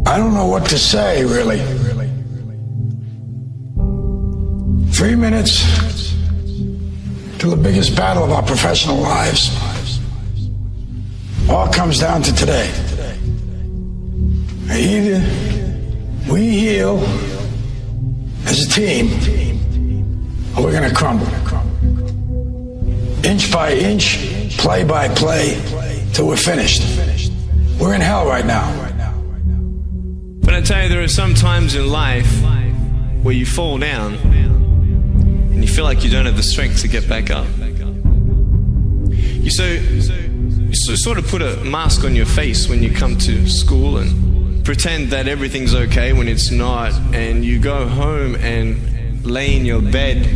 I don't know what to say, really. 3 minutes to the biggest battle of our professional lives. All comes down to today. Either we heal as a team, or we're going to crumble. Inch by inch, play by play, till we're finished. We're in hell right now. But I tell you, there are some times in life where you fall down and you feel like you don't have the strength to get back up. You sort of put a mask on your face when you come to school and pretend that everything's okay when it's not, and you go home and lay in your bed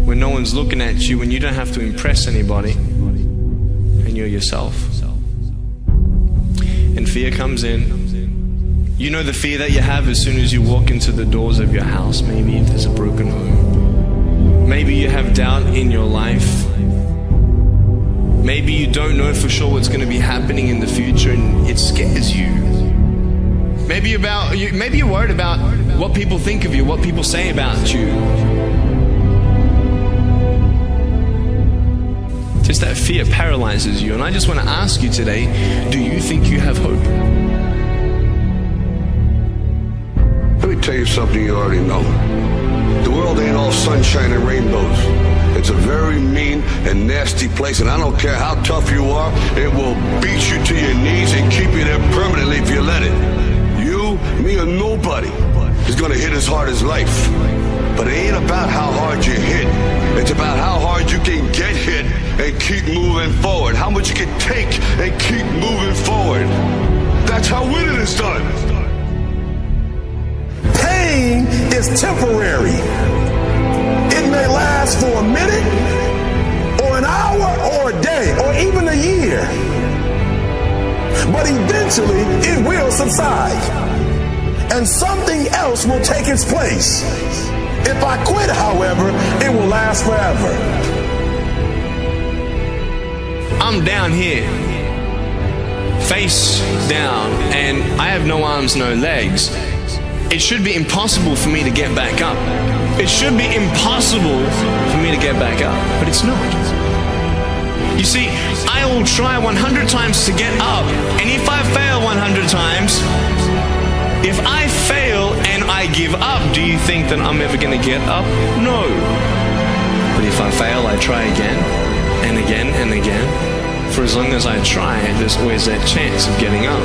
when no one's looking at you, when you don't have to impress anybody, and you're yourself. And fear comes in. You know the fear that you have as soon as you walk into the doors of your house. Maybe if there's a broken home. Maybe you have doubt in your life. Maybe you don't know for sure what's going to be happening in the future and it scares you. Maybe you're worried about what people think of you, what people say about you. Just that fear paralyzes you. And I just want to ask you today, do you think you have hope? Let me tell you something you already know. The world ain't all sunshine and rainbows. It's a very mean and nasty place, and I don't care how tough you are, it will beat you to your knees and keep you there permanently if you let it. You, me, or nobody is gonna hit as hard as life. But it ain't about how hard you hit. It's about how hard you can get hit and keep moving forward. How much you can take and keep moving forward. That's how winning is done. Pain is temporary. It may last for a minute, or an hour, or a day, or even a year. But eventually, it will subside, and something else will take its place. If I quit, however, it will last forever. I'm down here, face down, and I have no arms, no legs. It should be impossible for me to get back up. It should be impossible for me to get back up, but it's not. You see, I will try 100 times to get up, and if I fail 100 times, if I fail and I give up, do you think that I'm ever going to get up? No. But if I fail, I try again, and again, and again. For as long as I try, there's always that chance of getting up.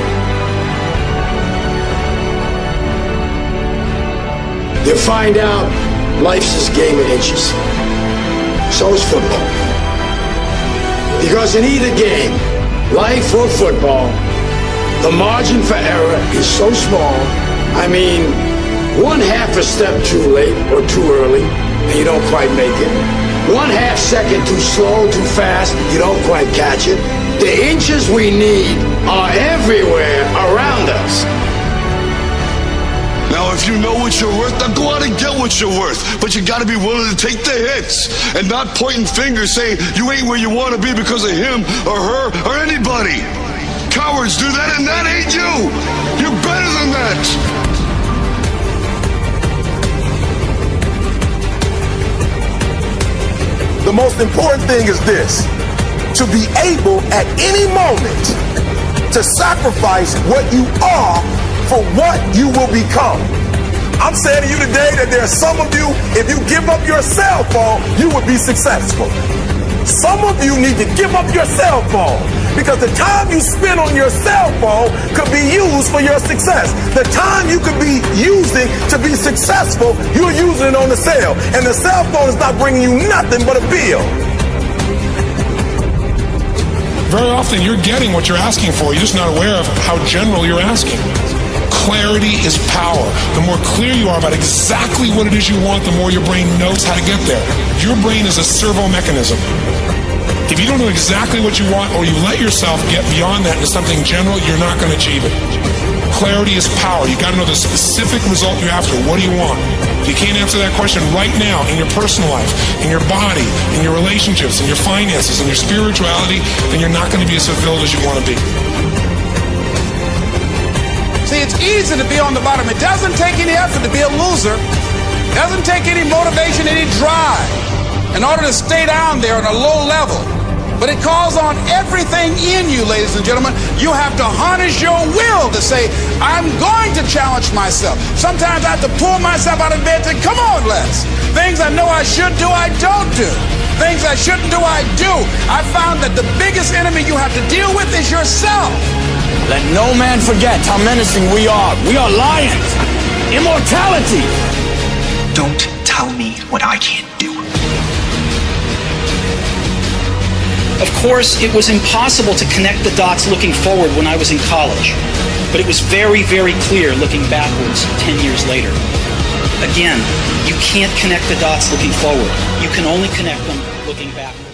You'll find out life's this game of inches. So is football. Because in either game, life or football, the margin for error is so small. I mean, 1/2 a step too late or too early, and you don't quite make it. 1/2 second too slow, too fast, you don't quite catch it. The inches we need are everywhere around us. Now, if you know what you're worth, now go out and get what you're worth. But you gotta be willing to take the hits and not pointing fingers saying you ain't where you want to be because of him or her or anybody. Cowards do that, and that ain't you. You're better than that. The most important thing is this: to be able at any moment to sacrifice what you are for what you will become. I'm saying to you today that there are some of you, if you give up your cell phone, you would be successful. Some of you need to give up your cell phone, because the time you spend on your cell phone could be used for your success. The time you could be using to be successful, you're using it on the cell. And the cell phone is not bringing you nothing but a bill. Very often you're getting what you're asking for. You're just not aware of how general you're asking. Clarity is power. The more clear you are about exactly what it is you want, the more your brain knows how to get there. Your brain is a servo mechanism. If you don't know exactly what you want, or you let yourself get beyond that into something general, you're not going to achieve it. Clarity is power. You got to know the specific result you're after. What do you want? If you can't answer that question right now in your personal life, in your body, in your relationships, in your finances, in your spirituality, then you're not going to be as fulfilled as you want to be. See, it's easy to be on the bottom. It doesn't take any effort to be a loser. It doesn't take any motivation, any drive in order to stay down there on a low level. But it calls on everything in you, ladies and gentlemen. You have to harness your will to say, I'm going to challenge myself. Sometimes I have to pull myself out of bed and say, come on, Les. Things I know I should do, I don't do. Things I shouldn't do, I do. I found that the biggest enemy you have to deal with is yourself. Let no man forget how menacing we are. We are lions. Immortality. Don't tell me what I can't do. Of course, it was impossible to connect the dots looking forward when I was in college, but it was very, very clear looking backwards 10 years later. Again, you can't connect the dots looking forward. You can only connect them looking backwards.